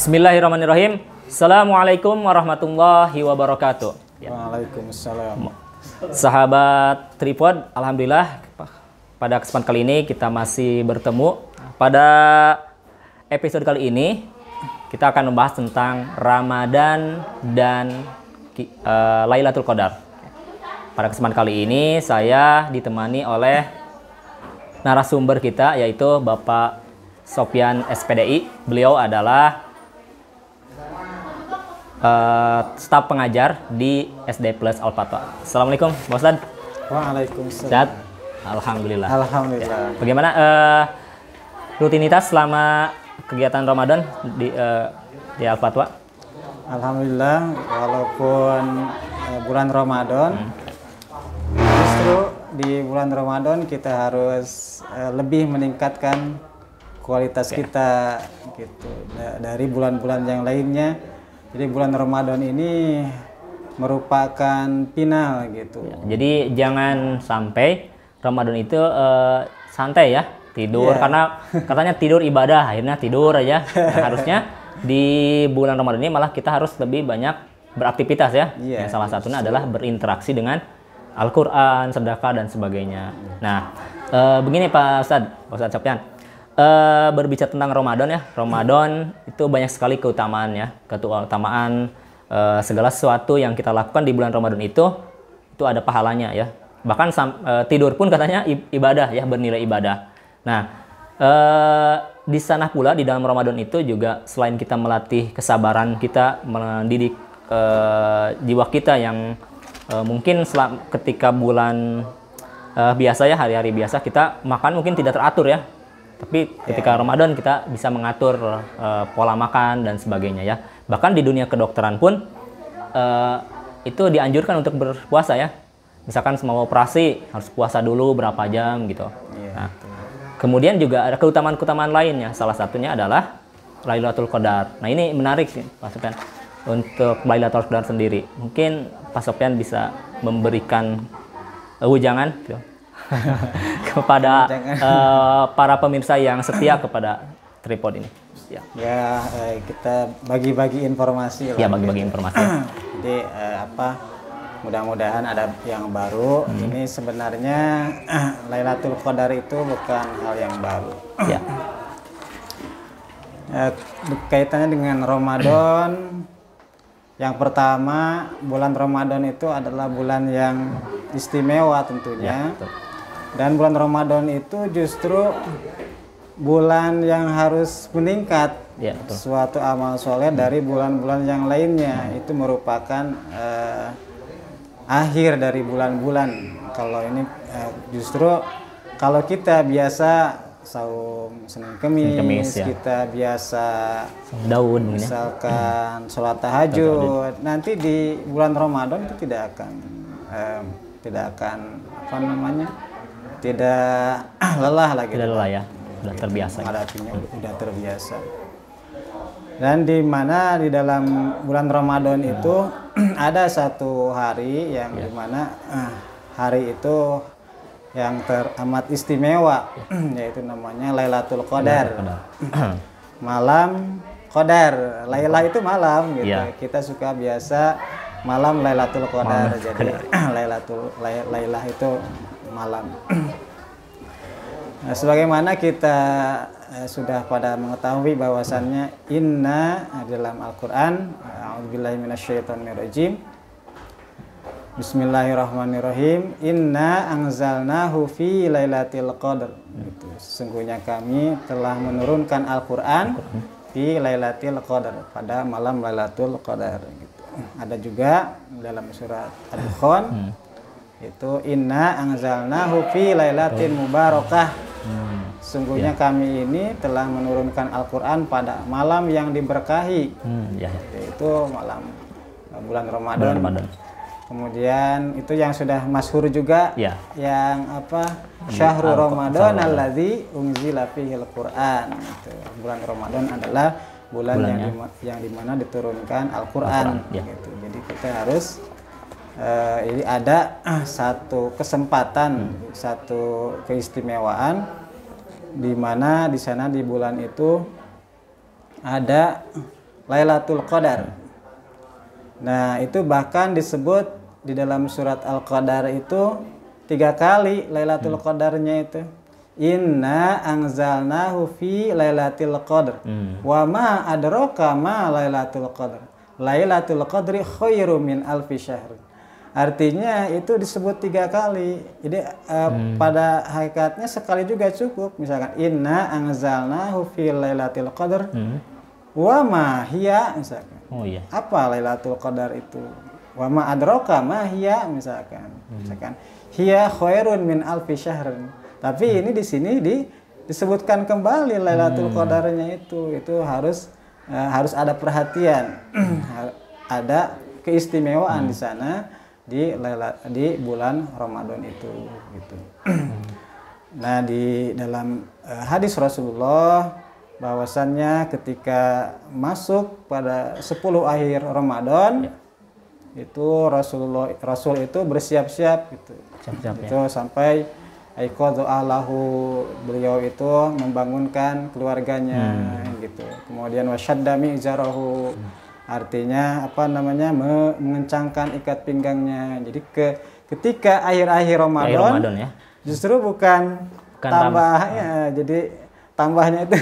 Bismillahirrahmanirrahim. Assalamualaikum warahmatullahi wabarakatuh. Waalaikumsalam. Sahabat Tripod, alhamdulillah pada kesempatan kali ini kita masih bertemu. Pada episode kali ini kita akan membahas tentang Ramadan dan Lailatul Qadar. Pada kesempatan kali ini saya ditemani oleh narasumber kita, yaitu Bapak Sofyan SPDI. Beliau adalah staf pengajar di SD Plus Al-Fatwa. Assalamualaikum, Pak Ustadz. Waalaikumsalam. Sehat? Alhamdulillah. Alhamdulillah. Ya. Bagaimana rutinitas selama kegiatan Ramadan di Al-Fatwa? Alhamdulillah, walaupun bulan Ramadan, justru di bulan Ramadan kita harus lebih meningkatkan kualitas kita gitu dari bulan-bulan yang lainnya. Jadi bulan Ramadan ini merupakan final gitu. Ya, jadi jangan sampai Ramadan itu santai ya, tidur. Karena katanya tidur ibadah, akhirnya tidur aja. Nah, harusnya di bulan Ramadan ini malah kita harus lebih banyak beraktivitas ya. Yang salah satunya adalah berinteraksi dengan Al-Quran, sedekah dan sebagainya. Nah, begini Pak Ustadz Sofyan. Berbicara tentang Ramadan ya, Ramadan itu banyak sekali keutamaan ya, keutamaan segala sesuatu yang kita lakukan di bulan Ramadan itu ada pahalanya ya. Bahkan tidur pun katanya ibadah ya, bernilai ibadah. Nah, di sana pula di dalam Ramadan itu juga selain kita melatih kesabaran kita, mendidik jiwa kita yang mungkin ketika bulan biasa ya, hari-hari biasa kita makan mungkin tidak teratur ya. Tapi ketika Ramadan kita bisa mengatur pola makan dan sebagainya ya. Bahkan di dunia kedokteran pun itu dianjurkan untuk berpuasa ya. Misalkan semua operasi harus puasa dulu berapa jam gitu. Nah, kemudian juga ada keutamaan-keutamaan lainnya. Salah satunya adalah Lailatul Qadar. Nah ini menarik sih Pak Sofyan untuk Lailatul Qadar sendiri. Mungkin Pak Sofyan bisa memberikan ujangan gitu kepada para pemirsa yang setia kepada Tripod ini. Ya, kita bagi-bagi informasi lah. Ya, bagi-bagi informasi. Jadi mudah-mudahan ada yang baru. Ini sebenarnya Lailatul Qadar itu bukan hal yang baru. Ya. Kaitannya dengan Ramadan. Yang pertama, bulan Ramadan itu adalah bulan yang istimewa tentunya. Ya, dan bulan Ramadan itu justru bulan yang harus meningkat suatu amal soleh dari bulan-bulan yang lainnya. Itu merupakan akhir dari bulan-bulan. Kalau ini justru kalau kita biasa saum Senin Kemis ya. Kita biasa Daud misalkan sholat tahajud. Nanti di bulan Ramadan itu tidak akan tidak lelah lagi. Tidak lelah ya, sudah terbiasa. Artinya sudah terbiasa. Dan di mana di dalam bulan Ramadan itu ada satu hari yang dimana hari itu yang teramat istimewa, yaitu namanya Lailatul Qadar. Malam Qadar. Lailah itu malam gitu. Ya. Kita suka biasa malam Lailatul Qadar. Jadi Lailah itu malam. Nah, sebagaimana kita sudah pada mengetahui bahwasannya inna dalam Al-Qur'an, a'udzubillahi minasyaitonirrajim. Bismillahirrahmanirrahim. Inna anzalnahu fi lailatul qadar. Gitu. Sesungguhnya kami telah menurunkan Al-Qur'an fi lailatul qadar, pada malam Lailatul Qadar gitu. Ada juga dalam surat Ad-Dukhan itu inna anzalnahu fi lailatin mubarakah. Sungguhnya kami ini telah menurunkan Al-Qur'an pada malam yang diberkahi. Yaitu malam bulan Ramadan. Kemudian itu yang sudah masyhur juga yang Syahrul Ramadan alladzi unzila fihil Qur'an. Bulan Ramadan adalah bulan yang dimana diturunkan Al-Qur'an gitu. Jadi kita harus ini ada satu kesempatan, satu keistimewaan di mana di sana di bulan itu ada Lailatul Qadar. Nah, itu bahkan disebut di dalam surat Al-Qadar itu 3 kali Lailatul Qadarnya itu. Inna anzalnahu fi Lailatul Qadar. Wa ma adraka ma Lailatul Qadar. Lailatul Qadri khairum min alfi syahr. Artinya itu disebut 3 kali. Jadi pada hakikatnya sekali juga cukup. Misalkan inna anzalnahu fi Lailatul Qadar. Wa ma hiya misalkan. Oh iya. Apa Lailatul Qadar itu? Wa ma adraka ma hiya misalkan. Misalkan hiya khairun min alfi syahrin. Tapi ini di sini disebutkan kembali Lailatul Qadarnya itu harus ada perhatian. Ada keistimewaan di sana di bulan Ramadan itu gitu. Nah, di dalam hadis Rasulullah bahwasannya ketika masuk pada 10 akhir Ramadan itu Rasul itu bersiap-siap gitu. Itu sampai aiqadhu ahlahu, beliau itu membangunkan keluarganya gitu. Kemudian wasyadda mi'zarahu, artinya mengencangkan ikat pinggangnya. Jadi ketika akhir-akhir Ramadan ya, justru bukan tambahnya, jadi tambahnya itu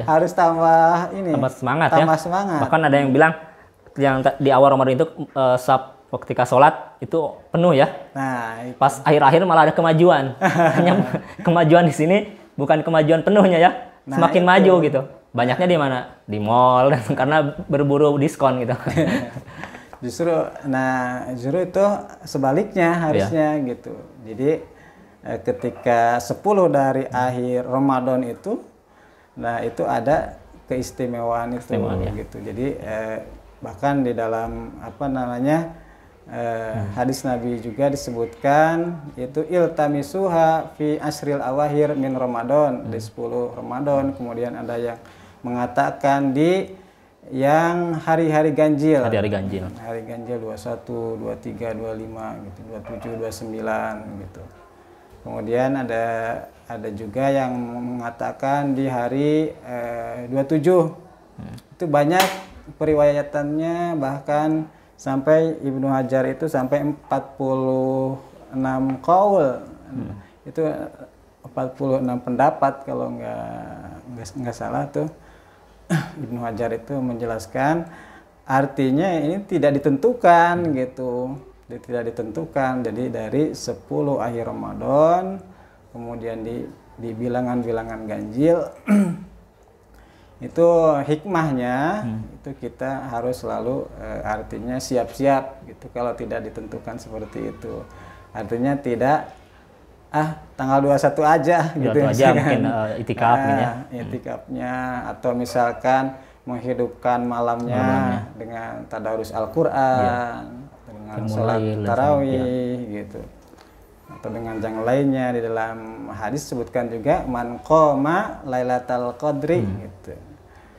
harus tambah semangat tambah ya. Semangat. Bahkan ada yang bilang yang di awal Ramadan itu ketika sholat itu penuh ya. Nah, pas akhir-akhir malah ada kemajuan. Hanya kemajuan di sini bukan kemajuan penuhnya ya. Semakin maju gitu. Banyaknya di mana? Di mall karena berburu diskon gitu. Justru itu sebaliknya harusnya gitu. Jadi ketika 10 dari akhir Ramadan itu, nah itu ada keistimewaan itu gitu. Jadi bahkan di dalam hadis Nabi juga disebutkan itu iltamisuha fi asril awahir min Ramadan, di 10 Ramadan. Kemudian ada yang mengatakan di yang hari-hari ganjil. Hari-hari ganjil. Hari ganjil 21, 23, 25 gitu, 27, 29 gitu. Kemudian ada juga yang mengatakan di hari 27. Itu banyak periwayatannya, bahkan sampai Ibnu Hajar itu sampai 46 qaul. Itu 46 pendapat kalau nggak salah tuh. Ibnu Hajar itu menjelaskan artinya ini tidak ditentukan gitu. Tidak ditentukan. Jadi dari 10 akhir Ramadan kemudian di bilangan-bilangan ganjil itu hikmahnya itu kita harus selalu artinya siap-siap gitu kalau tidak ditentukan seperti itu. Artinya tidak tanggal 21 aja gitu aja mungkin itikaf ya. Itikafnya atau misalkan menghidupkan malamnya dengan tadarus Al-Qur'an, dengan sholat tarawih gitu. Atau dengan yang lainnya. Di dalam hadis sebutkan juga man qoma lailatal qadri gitu.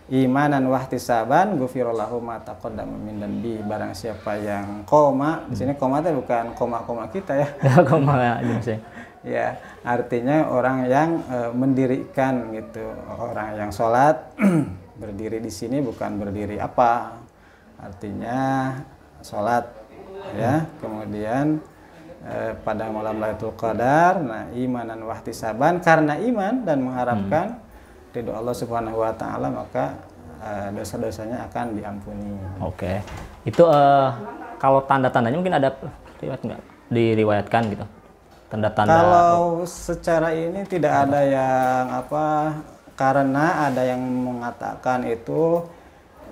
Imanan wahtisaban ghufirallahu ma taqaddama min dzambi. Barang siapa yang koma, di sini koma itu bukan koma-koma kita ya. Koma gitu. Ya, artinya orang yang mendirikan gitu, orang yang sholat berdiri di sini bukan berdiri apa, artinya sholat ya. Kemudian pada malam Lailatul Qadar, nah imanan wahtisaban, karena iman dan mengharapkan ridho Allah Subhanahu wa taala, maka dosa-dosanya akan diampuni. Oke. Itu kalau tanda-tandanya mungkin ada riwayat nggak? Diriwayatkan gitu. Tanda-tanda. Kalau secara ini tidak ada yang karena ada yang mengatakan itu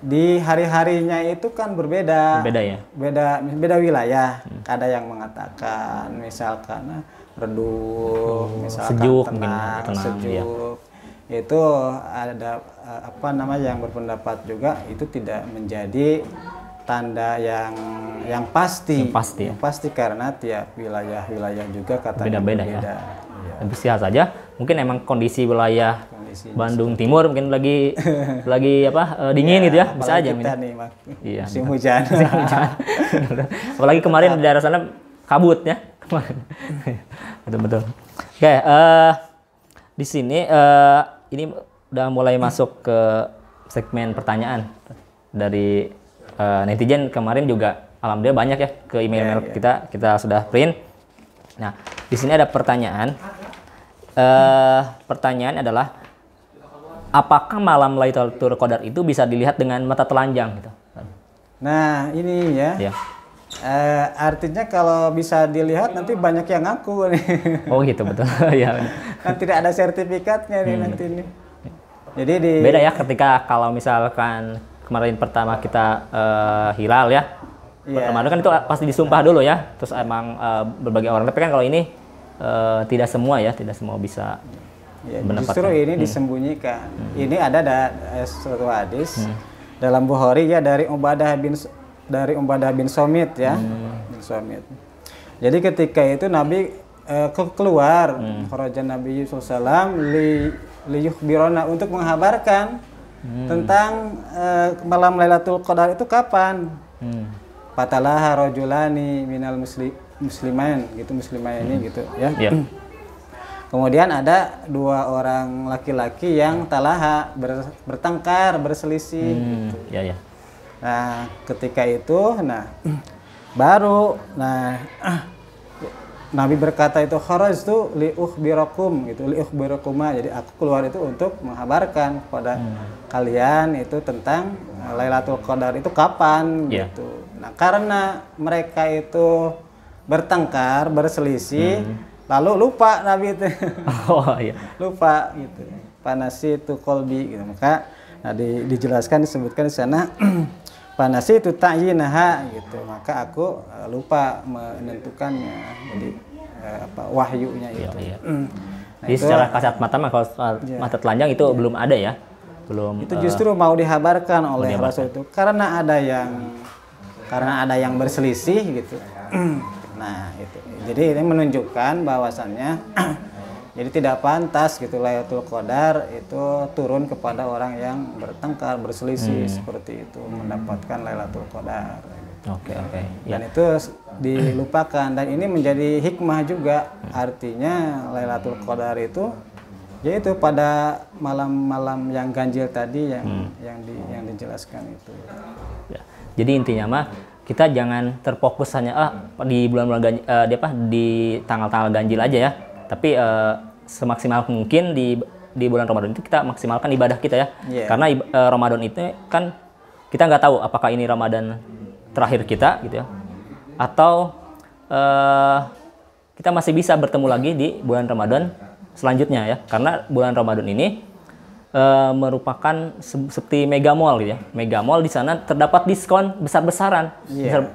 di hari-harinya itu kan berbeda. Beda ya. Beda wilayah. Ada yang mengatakan misalkan redup, misalkan sejuk, tenang, sejuk. Ya. Itu ada yang berpendapat juga itu tidak menjadi tanda yang pasti. Yang pasti karena tiap wilayah juga katanya beda-beda ya. Bisa saja mungkin emang kondisi wilayah Bandung Timur mungkin lagi dingin gitu ya, bisa aja kita nih musim hujan. Apalagi kemarin di daerah sana kabut ya. Betul. Oke, di sini ini udah mulai masuk ke segmen pertanyaan dari netizen kemarin juga alhamdulillah banyak ya ke email kita sudah print. Nah, di sini ada pertanyaan. Pertanyaan adalah apakah malam Lailatul Qadar itu bisa dilihat dengan mata telanjang gitu? Nah, ini ya. Artinya kalau bisa dilihat nanti banyak yang ngaku nih. Oh gitu, betul. Ya. Kan tidak ada sertifikatnya nih nanti nih. Jadi beda ya ketika kalau misalkan kemarin pertama kita hilal ya. Ramadan kan itu pasti disumpah dulu ya. Terus emang berbagai orang. Tapi kan kalau ini tidak semua bisa justru ini disembunyikan. Ini ada suatu hadis dalam Bukhari ya dari Ubadah bin Somit ya. Bin Somit. Jadi ketika itu Nabi keluar kharajan Nabi sallallahu liyukhbirona untuk menghabarkan tentang malam Lailatul Qadar itu kapan. Fatalaha rajulani minal muslimain gitu, muslimaini gitu ya. Kemudian ada dua orang laki-laki yang talaha bertengkar, berselisih gitu. Nah, ketika itu baru Nabi berkata itu kharajtu li ukhbirakum gitu, li ukhbirakuma. Jadi aku keluar itu untuk menghabarkan kepada kalian itu tentang Lailatul Qadar itu kapan gitu. Nah, karena mereka itu bertengkar, berselisih, lalu lupa Nabi itu. Lupa gitu. Panasi itu kolbi gitu. Maka dijelaskan, disebutkan di sana panasi itu ta'yinaha gitu. Maka aku lupa menentukannya. Jadi wahyunya itu. Jadi secara kasat mata kalau mata telanjang itu belum ada ya. Belum. Itu justru mau dihabarkan oleh Rasul itu karena ada yang berselisih gitu. Nah, itu. Jadi ini menunjukkan bahwasannya jadi tidak pantas gitu Lailatul Qadar itu turun kepada orang yang bertengkar, berselisih seperti itu mendapatkan Lailatul Qadar. Gitu. Oke. Dan itu dilupakan dan ini menjadi hikmah juga. Artinya Lailatul Qadar itu yaitu pada malam-malam yang ganjil tadi yang dijelaskan itu. Ya. Jadi intinya mah kita jangan terfokus hanya di bulan-bulan ganjil, di tanggal-tanggal ganjil aja ya. Tapi semaksimal mungkin di bulan Ramadan itu kita maksimalkan ibadah kita ya. Karena Ramadan itu kan kita nggak tahu apakah ini Ramadan terakhir kita gitu ya. Atau kita masih bisa bertemu lagi di bulan Ramadan selanjutnya ya. Karena bulan Ramadan ini merupakan seperti mega mall gitu ya. Mega mall di sana terdapat diskon besar-besaran.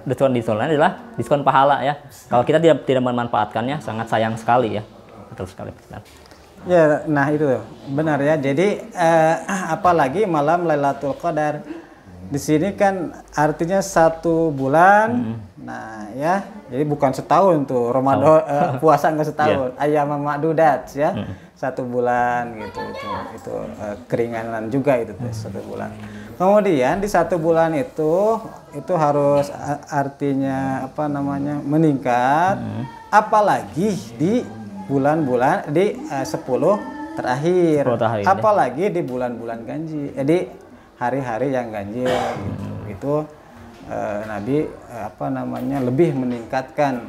Diskonnya adalah diskon pahala ya. Kalau kita tidak memanfaatkannya sangat sayang sekali ya. Betul sekali. Ya, nah itu benar ya. Jadi apalagi malam Lailatul Qadar. Di sini kan artinya 1 bulan. Nah, ya. Jadi bukan setahun tuh. Ramadan puasa enggak setahun. Ayyam ma'dudat ya. 1 bulan gitu itu keringanan juga itu 1 bulan. Kemudian di 1 bulan itu harus artinya meningkat, apalagi di bulan-bulan di 10 terakhir, apalagi di bulan-bulan ganjil, di hari-hari yang ganjil gitu. Itu Nabi lebih meningkatkan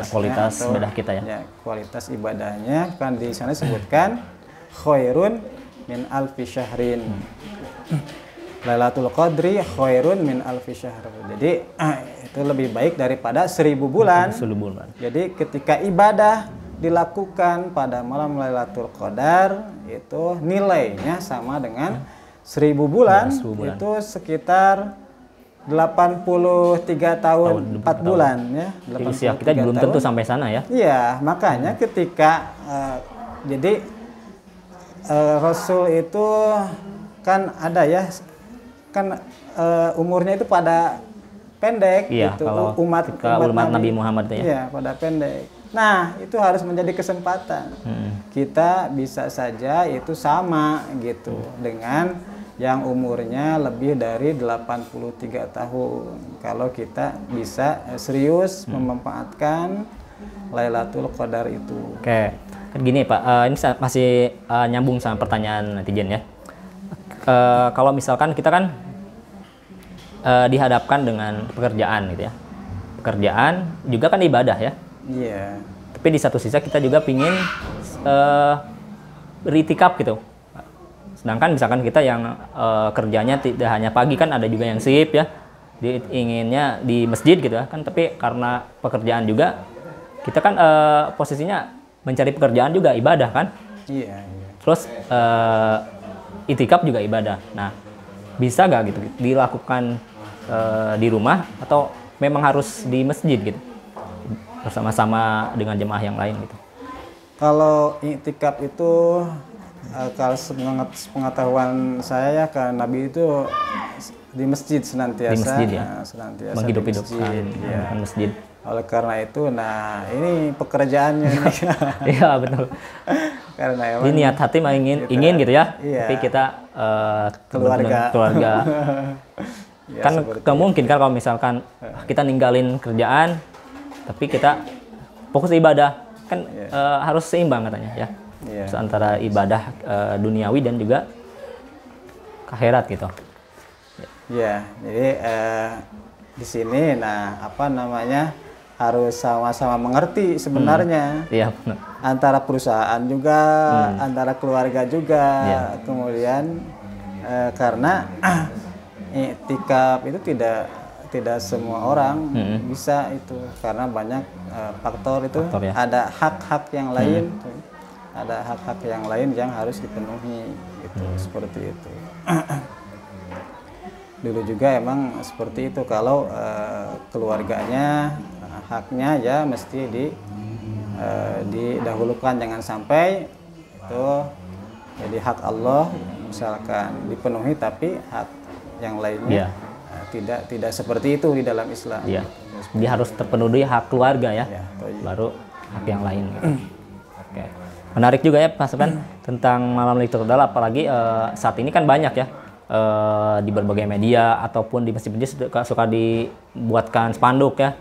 kualitas ibadah kita ya. Kualitas ibadahnya kan di sana disebutkan khairun min alfi syahrin. Lailatul Qadri khairun min alfi syahr. Jadi itu lebih baik daripada 1000 bulan. Jadi ketika ibadah dilakukan pada malam Lailatul Qadar itu nilainya sama dengan 1000 bulan. Itu sekitar 83 tahun 4 bulan ya. Usia kita belum tentu sampai sana ya. Iya, makanya ketika jadi Rasul itu kan ada ya kan umurnya itu pada pendek gitu. Kalau umat Nabi Muhammad ya. Iya, pada pendek. Nah, itu harus menjadi kesempatan. Kita bisa saja itu sama gitu dengan yang umurnya lebih dari 83 tahun. Kalau kita bisa serius memanfaatkan Lailatul Qadar itu. Oke, kan gini Pak, ini masih nyambung sama pertanyaan netizen ya. Kalau misalkan kita kan dihadapkan dengan pekerjaan gitu ya. Pekerjaan juga kan ibadah ya. Iya. Tapi di satu sisi kita juga pingin beritikaf gitu. Sedangkan misalkan kita yang kerjanya tidak hanya pagi, kan ada juga yang shift ya. Inginnya di masjid gitu ya kan, tapi karena pekerjaan juga kita kan posisinya mencari pekerjaan juga ibadah kan. Iya, iya. Terus itikaf juga ibadah. Nah, bisa gak gitu dilakukan di rumah atau memang harus di masjid gitu bersama-sama dengan jemaah yang lain gitu? Kalau iktikaf itu kalau pengetahuan saya ya, ke Nabi itu di masjid senantiasa. Di masjid ya? Senantiasa menghidup-hidupkan ya. masjid. Oleh karena itu, nah ini pekerjaannya ini. Iya betul. Karena Ini niat hati mah ingin gitu ya, iya. tapi kita Keluarga. Ya, kan kemungkin kan kalau misalkan kita ninggalin kerjaan, tapi kita fokus ibadah kan harus seimbang katanya ya. Iya. Terus antara ibadah duniawi dan juga akhirat gitu. Ya, jadi di sini, nah apa namanya, harus sama-sama mengerti sebenarnya. Iya benar. Antara perusahaan juga, antara keluarga juga, kemudian karena iktikaf itu tidak semua orang bisa itu, karena banyak faktor itu. Ya. Ada hak-hak yang lain, ada hak-hak yang lain yang harus dipenuhi gitu, seperti itu. Dulu juga emang seperti itu, kalau keluarganya haknya ya mesti didahulukan, jangan sampai itu jadi hak Allah misalkan dipenuhi tapi hak yang lainnya tidak seperti itu di dalam Islam. Iya. Jadi harus terpenuhi hak keluarga ya, baru hak yang lain gitu. Oke. Menarik juga ya Pak Sofyan tentang malam Lailatul Qadar, apalagi saat ini kan banyak ya di berbagai media ataupun di masjid-masjid suka dibuatkan spanduk ya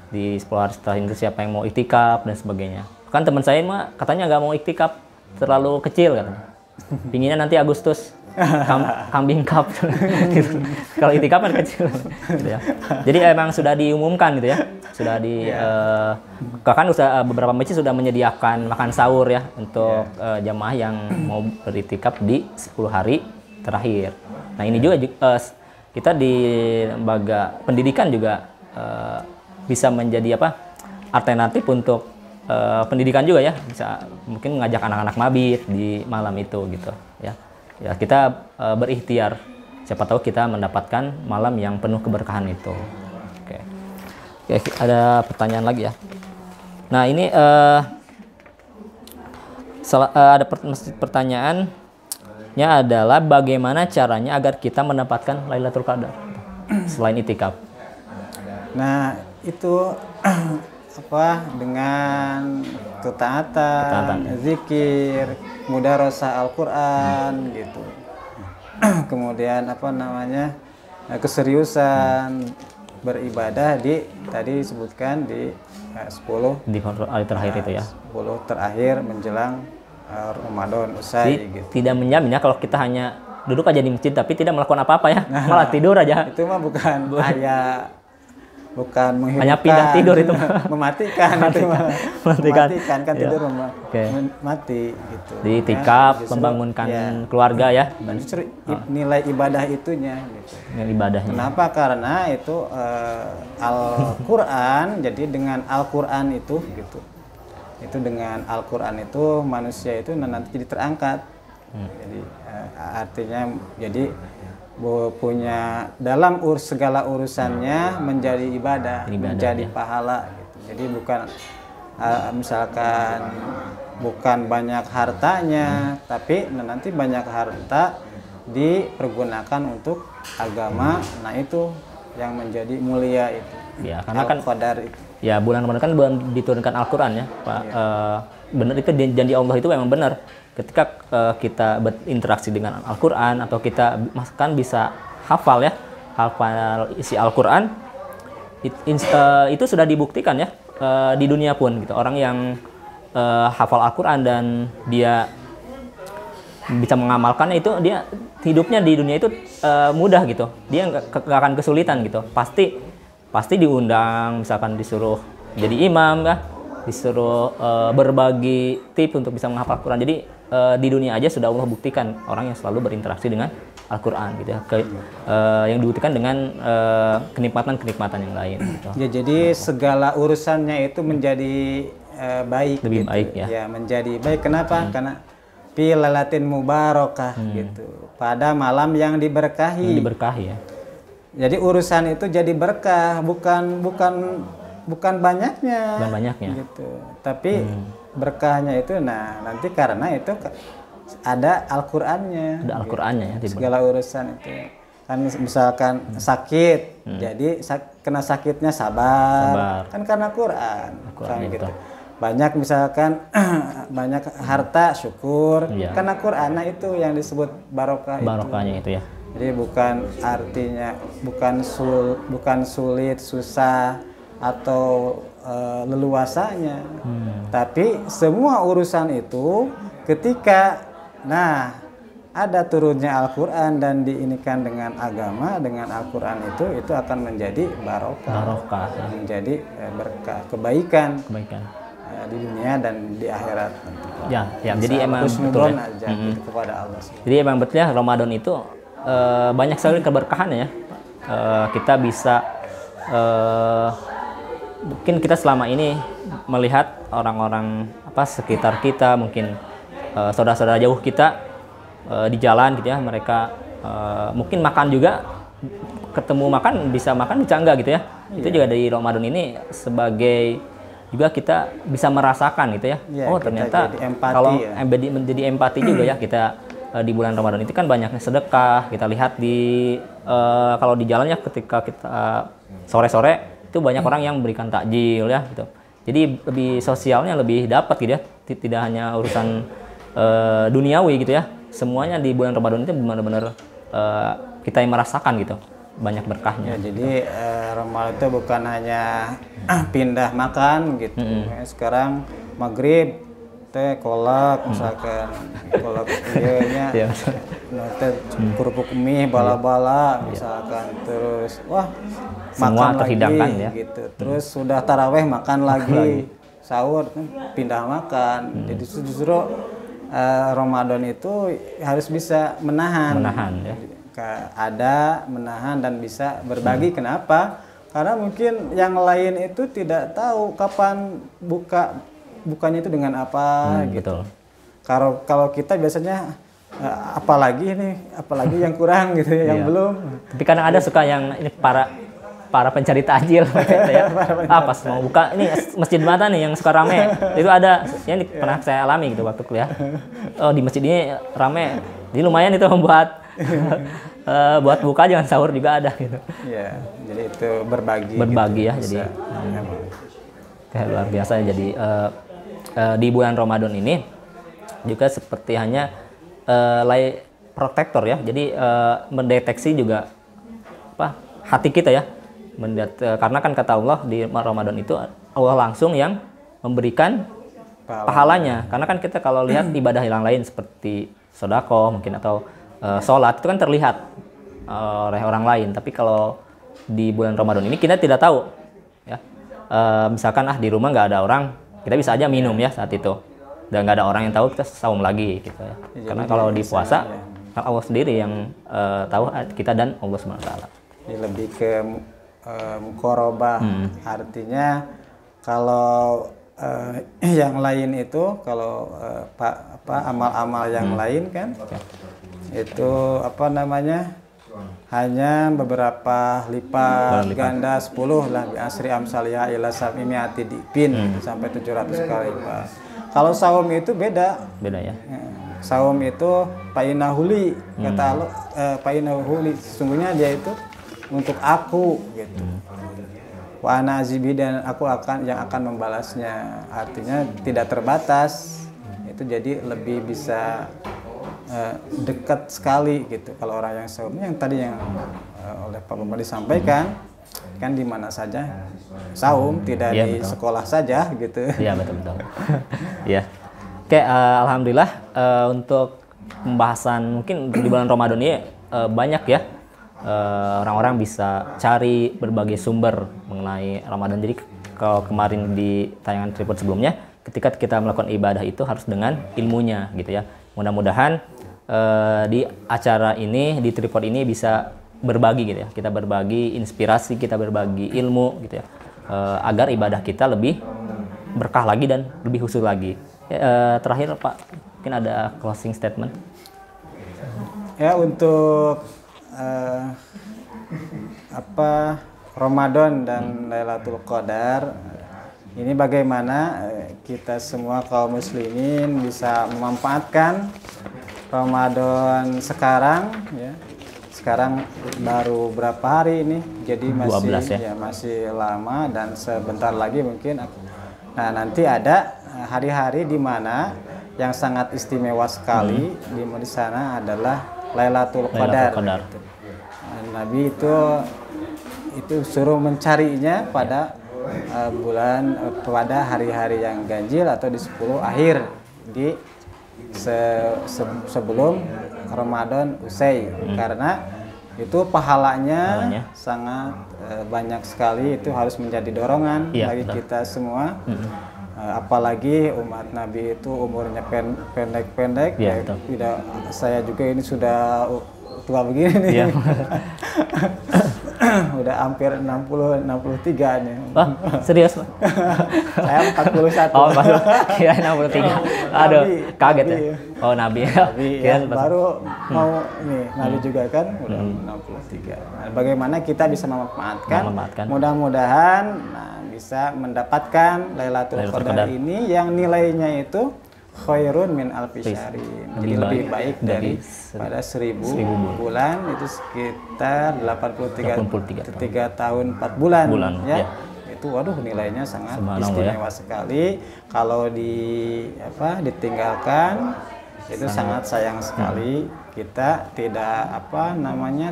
di sekolah Inggris, siapa yang mau iktikaf dan sebagainya. Kan teman saya mah katanya nggak mau iktikaf, terlalu kecil katanya. Pinginnya nanti Agustus kambing cup gitu. Kalau itikaf kan kecil gitu ya. Jadi emang sudah diumumkan gitu ya, sudah bahkan beberapa masjid sudah menyediakan makan sahur ya untuk jamaah yang mau beritikaf di 10 hari terakhir. Nah ini juga kita di lembaga pendidikan juga bisa menjadi alternatif untuk pendidikan juga ya, bisa mungkin mengajak anak-anak mabit di malam itu gitu ya. Ya kita berikhtiar, siapa tahu kita mendapatkan malam yang penuh keberkahan itu. Oke, ada pertanyaan lagi ya. Nah ini ada pertanyaannya adalah bagaimana caranya agar kita mendapatkan Lailatul Qadar selain itikaf. Nah itu dengan ketaatan, zikir, mudarasah Al-Quran gitu. Kemudian keseriusan beribadah tadi disebutkan di 10 di hari terakhir itu ya. 10 terakhir menjelang Ramadan usai gitu. Tidak menjamin ya kalau kita hanya duduk aja di masjid tapi tidak melakukan apa-apa ya, malah tidur aja. Itu mah bukan menghidupkan, hanya pindah tidur itu mematikan kan tidur mati gitu. Di itikaf membangunkan keluarga ya. Justru nilai ibadah itunya gitu. Nilai ibadahnya. Kenapa? Karena itu Al-Qur'an, jadi dengan Al-Qur'an itu gitu. Itu dengan Al-Qur'an itu manusia itu nanti jadi terangkat. Jadi artinya jadi punya dalam segala urusannya menjadi ibadah menjadi pahala gitu. Jadi bukan misalkan bukan banyak hartanya, tapi nanti banyak harta dipergunakan untuk agama. Nah itu yang menjadi mulia itu. Ya, karena kan Qadar itu. Ya bulan Ramadan kan bulan diturunkan Al-Qur'an ya, Pak. Benar itu janji Allah itu memang benar. Ketika kita berinteraksi dengan Al-Quran atau kita bahkan bisa hafal isi Al-Quran, itu sudah dibuktikan ya di dunia pun gitu. Orang yang hafal Al-Quran dan dia bisa mengamalkannya itu dia hidupnya di dunia itu mudah gitu. Dia nggak akan kesulitan gitu. Pasti diundang, misalkan disuruh jadi imam ya, disuruh berbagi tips untuk bisa menghafal Quran. Jadi di dunia aja sudah Allah buktikan orang yang selalu berinteraksi dengan Al-Quran gitu ya. Yang dibuktikan dengan kenikmatan-kenikmatan yang lain gitu. Ya, jadi segala urusannya itu menjadi baik, lebih gitu. baik ya. Ya, menjadi baik. Kenapa? Karena fi lailatin mubarakah gitu. Pada malam yang diberkahi. Diberkahi ya. Jadi urusan itu jadi berkah, bukan banyaknya. Bukan banyaknya. Gitu. Tapi berkahnya itu nanti karena itu ada Al-Qur'annya. Ada Al-Qur'annya ya. Segala urusan itu. Kan misalkan sakit, jadi kena sakitnya sabar. Kan karena Quran. Gitu. Banyak misalkan banyak harta syukur karena Quran. Nah itu yang disebut barokah. Barokahnya itu ya. Jadi bukan artinya bukan sulit, susah atau leluasanya. Tapi semua urusan itu ketika ada turunnya Al-Qur'an dan diinikan dengan agama, dengan Al-Qur'an itu akan menjadi barokah. Menjadi berkah, kebaikan. Di dunia dan di akhirat. Ya, jadi emang betul ya. Aja gitu kepada Allah. Jadi emang betul ya, Ramadan itu banyak sekali keberkahannya ya. Kita bisa mungkin kita selama ini melihat orang-orang sekitar kita, mungkin saudara-saudara jauh kita di jalan gitu ya, mereka mungkin makan juga, ketemu makan bisa enggak gitu ya. Itu juga dari Ramadan ini sebagai juga kita bisa merasakan gitu ya. Oh ternyata kalau menjadi empati juga ya kita di bulan Ramadan itu kan banyaknya sedekah. Kita lihat di kalau di jalannya ketika kita sore-sore itu banyak orang yang memberikan takjil ya gitu. Jadi lebih sosialnya lebih dapat gitu ya. Tidak hanya urusan duniawi gitu ya. Semuanya di bulan Ramadan itu benar-benar kita yang merasakan gitu. Banyak berkahnya. Ya, jadi Ramadan itu bukan hanya pindah makan gitu. Sekarang maghrib teh kolak misalkan, kolak nya kerupuk mie bala-bala misalkan, terus semua makan terhidangkan lagi ya gitu. Terus sudah taraweh makan lagi. Sahur pindah makan. Jadi justru Ramadan itu harus bisa menahan ya. Menahan dan bisa berbagi. Kenapa? Karena mungkin yang lain itu tidak tahu kapan bukanya itu dengan apa gitu. Betul. Kalau kita biasanya apalagi yang kurang gitu ya, yang belum. Tapi kadang ada suka yang ini para pencari takjil gitu ya. Pas mau buka ini masjid mana nih yang suka rame. Itu ada yang pernah saya alami gitu waktu kuliah. Oh di masjid ini rame. Jadi lumayan itu membuat buat buka jangan sahur juga ada gitu. Iya, jadi itu berbagi gitu, ya. Bisa. Jadi kayak luar biasa. Jadi di bulan Ramadan ini juga seperti hanya lay protektor ya. Jadi mendeteksi juga hati kita ya. Karena kan kata Allah di Ramadan itu Allah langsung yang memberikan pahalanya. Karena kan kita kalau lihat ibadah yang lain seperti sedekah mungkin atau sholat itu kan terlihat oleh orang lain, tapi kalau di bulan Ramadan ini kita tidak tahu ya. Misalkan di rumah nggak ada orang, kita bisa aja minum ya saat itu, dan nggak ada orang yang tahu kita saum lagi gitu ya. Karena kalau di puasa kan Allah sendiri yang tahu kita dan Allah SWT. Ini lebih ke muqarabah. Artinya kalau yang lain itu kalau amal-amal yang lain kan itu hanya beberapa lipat ganda 10 lah, bi asri amsalnya ila sab'imiati dipin sampai 700 kali lipat. Kalau saum itu beda ya. Saum itu painahuli kata Allah, painahuli sesungguhnya dia itu untuk aku gitu. Wa ana azibi, dan aku yang akan membalasnya. Artinya tidak terbatas. Itu jadi lebih bisa dekat sekali gitu. Kalau orang yang saum yang tadi yang oleh Pak Bambang disampaikan kan di mana saja saum, tidak di betul. Sekolah saja gitu. Iya betul. Ya. Oke, alhamdulillah untuk pembahasan mungkin di bulan Ramadan ini banyak ya orang-orang bisa cari berbagai sumber mengenai Ramadan. Jadi kalau kemarin di tayangan tripod sebelumnya, ketika kita melakukan ibadah itu harus dengan ilmunya gitu ya. Mudah-mudahan di acara ini, di tripod ini bisa berbagi gitu ya. Kita berbagi inspirasi, kita berbagi ilmu gitu ya. Agar ibadah kita lebih berkah lagi dan lebih khusyuk lagi. Terakhir Pak, mungkin ada closing statement. Ya, untuk Ramadan dan Lailatul Qadar ini bagaimana kita semua kaum muslimin bisa memanfaatkan Ramadan sekarang ya. Sekarang baru berapa hari ini, jadi masih 12 ya? Masih lama dan sebentar lagi mungkin. Nah, nanti ada hari-hari di mana yang sangat istimewa sekali di sana adalah Lailatul Qadar. Gitu. Nabi itu suruh mencarinya pada pada hari-hari yang ganjil atau di 10 akhir di sebelum Ramadan usai, karena itu pahalanya sangat banyak sekali. Itu harus menjadi dorongan bagi kita semua. Apalagi umat Nabi itu umurnya pendek-pendek. Tidak, saya juga ini sudah tua begini nih. Udah hampir 63 nih. Wah, serius Pak? Saya 41. Oh, maksud kira 63. Aduh, kaget ya. Oh, Nabi. Nabi ya, baru mau nih, Nabi juga kan udah 63. Nah, bagaimana kita bisa memanfaatkan? Mudah-mudahan bisa mendapatkan Lailatul Qadar ini yang nilainya itu khairun min alfi syahrin. Jadi lebih baik dari pada 1000 bulan, itu sekitar 83 tahun 4 bulan ya. Itu waduh, nilainya sangat istimewa sekali. Kalau ditinggalkan itu sangat sayang sekali. Kita tidak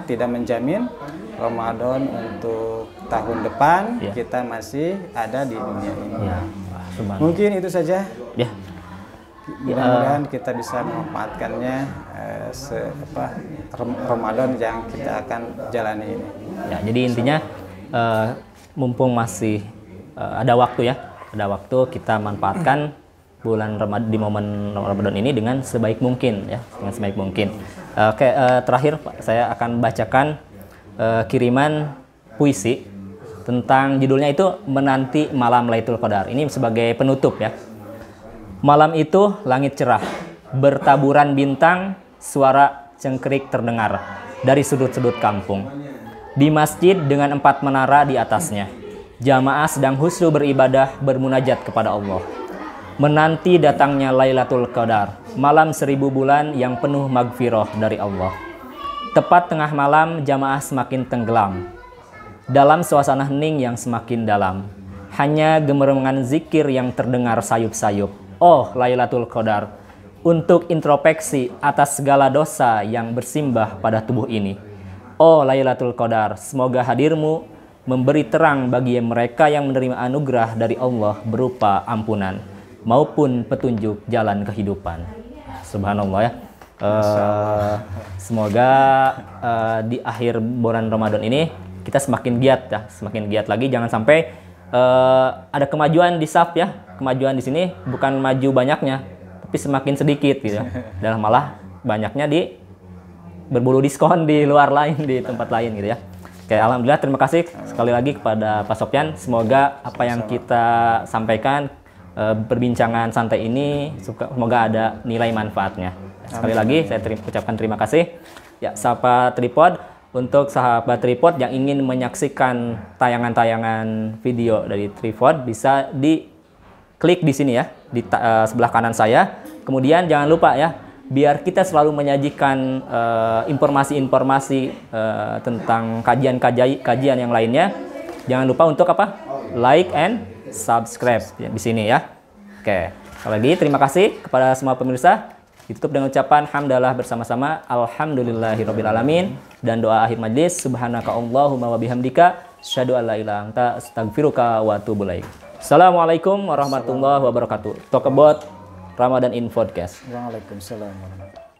tidak menjamin Ramadan untuk tahun depan kita masih ada di dunia ini. Mungkin itu saja. Mudah-mudahan kita bisa memanfaatkannya Ramadan yang kita akan jalani ini. Ya, jadi intinya mumpung masih ada waktu ya, kita manfaatkan bulan Ramadan, di momen Ramadan ini dengan sebaik mungkin ya, dengan sebaik mungkin. Oke, terakhir Pak, saya akan bacakan kiriman puisi tentang judulnya itu Menanti Malam Lailatul Qadar. Ini sebagai penutup ya. Malam itu langit cerah, bertaburan bintang, suara cengkrik terdengar dari sudut-sudut kampung. Di masjid dengan 4 menara di atasnya, jamaah sedang khusyuk beribadah bermunajat kepada Allah. Menanti datangnya Lailatul Qadar, malam 1000 bulan yang penuh magfirah dari Allah. Tepat tengah malam, jamaah semakin tenggelam dalam suasana hening yang semakin dalam. Hanya gemerengan zikir yang terdengar sayup-sayup. Oh Lailatul Qadar, untuk introspeksi atas segala dosa yang bersimbah pada tubuh ini. Oh Lailatul Qadar, semoga hadirmu memberi terang bagi mereka yang menerima anugerah dari Allah berupa ampunan maupun petunjuk jalan kehidupan. Subhanallah ya. Semoga di akhir bulan Ramadan ini kita semakin giat ya, semakin giat lagi. Jangan sampai ada kemajuan di SAF ya. Kemajuan di sini bukan maju banyaknya, tapi semakin sedikit gitu. Dan malah banyaknya berburu diskon di luar lain, di tempat lain gitu ya. Oke, alhamdulillah, terima kasih sekali lagi kepada Pak Sofyan. Semoga apa yang kita sampaikan, perbincangan santai ini, semoga ada nilai manfaatnya. Sekali lagi saya ucapkan terima kasih. Ya, sahabat Tripod, untuk sahabat Tripod yang ingin menyaksikan tayangan-tayangan video dari Tripod, bisa klik di sini ya, di sebelah kanan saya. Kemudian jangan lupa ya, biar kita selalu menyajikan informasi-informasi tentang kajian yang lainnya. Jangan lupa untuk like and subscribe di sini ya. Oke, sekali lagi terima kasih kepada semua pemirsa. Ditutup dengan ucapan hamdalah bersama-sama, alhamdulillahirabbil alamin, dan doa akhir majlis, subhanaka Allahumma wa bihamdika, asyhadu an la ilaha illa anta, astaghfiruka wa atubu ilaik. Assalamualaikum warahmatullahi wabarakatuh. Talk about Ramadan in Podcast. Waalaikumsalam warahmatullahi wabarakatuh.